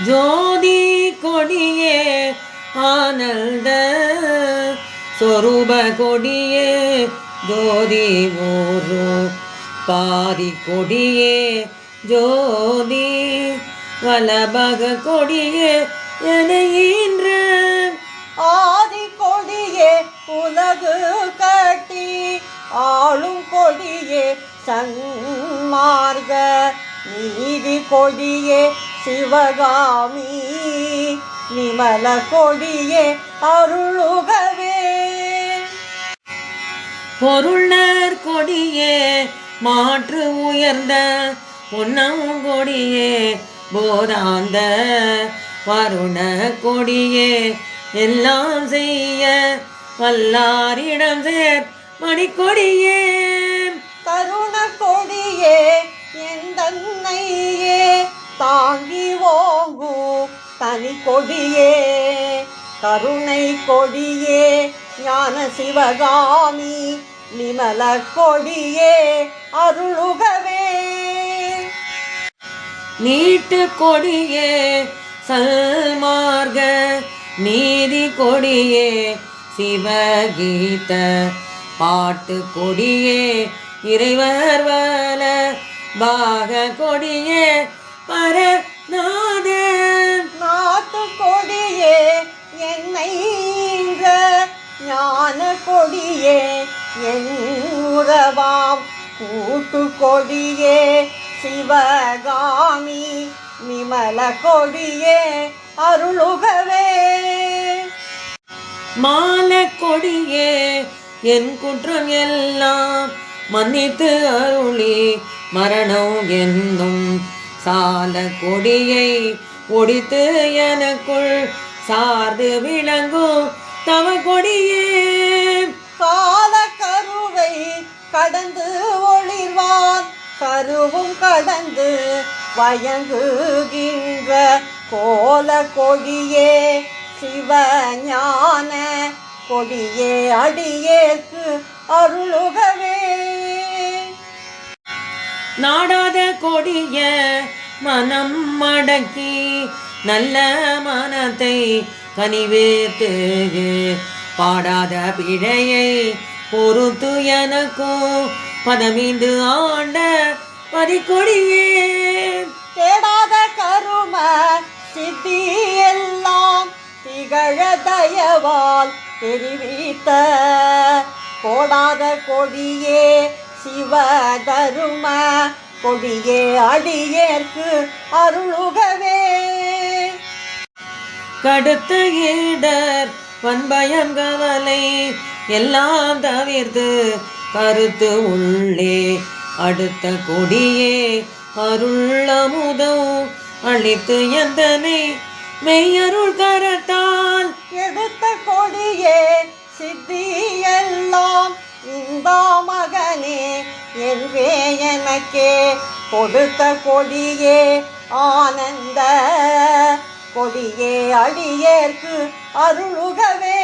ஜோதி கொடியே ஆனந்த சொரூப கொடியே ஜோதி ஓரு பாதி கொடியே ஜோதி வலபக கொடியே எனையின்ற ஆதி கொடியே உலகு கட்டி ஆளும் கொடியே சன்மார்க்க நீதி கொடியே சிவகாமி நிமல கொடியே அருளுகவே பொருளர் கொடியே மாற்று உயர்ந்த பொன்னம் கொடியே போதாந்த வருண கொடியே எல்லாம் செய்ய வல்லாரிடம் சேர் மணிக்கொடியே கருண கொடியே எந்தன்னையே தாங்கி ஓங்கு தனி கொடியே கருணை கொடியே ஞான சிவகாமி நிமல கொடியே அருளுகவே நீட்டு கொடியே சல்மார்க நீதி கொடியே சிவகீத பாட்டு கொடியே இறைவர் வல பாக கொடியே பரநாத நாட்டு கொடியே என்னை ஞான கொடியே என் உறவாம் கூட்டு கொடியே சிவகாமி நிமல கொடியே அருளுகவே மால கொடியே என் குற்றம் எல்லாம் மன்னித்து அருளி மரணம் என்னும் சால கொடியை ஒடித்து எனக்குள் சார்ந்து விளங்கும் தவ கொடியே கால கருவை கடந்து ஒளிர்வான் கருவும் கடந்து வயங்குகின்ற கோல கொடியே சிவஞான கொடியே அடியேற்கு அருளுகவே நாடாத கொடிய மனம் மடக்கி நல்ல மனத்தை கனிவேத்து பாடாத பிழையை பொறுத்து எனக்கும் பதமீண்டு ஆண்ட பதிக்கொடியே தேடாத கரும சித்தி எல்லாம் திகழ தயவால் தெரிவித்த கோடாத கொடியே சிவ தரும கொடியே அடியேற்கு அருளுகவே கடுத்த ஈடர் பண்பயம் கவலை எல்லாம் தவிர்த்து கருத்து உள்ளே அடுத்த கொடியே அருளமுதம் அளித்து எந்தனை மெய்யருள் கரத்தால் எடுத்த கொடியே சித்தி எல்லாம் இந்த மகனே என்றே எனக்கே கொடுத்த கொடியே ஆனந்த கொடியே அடியேற்கு அருளுகவே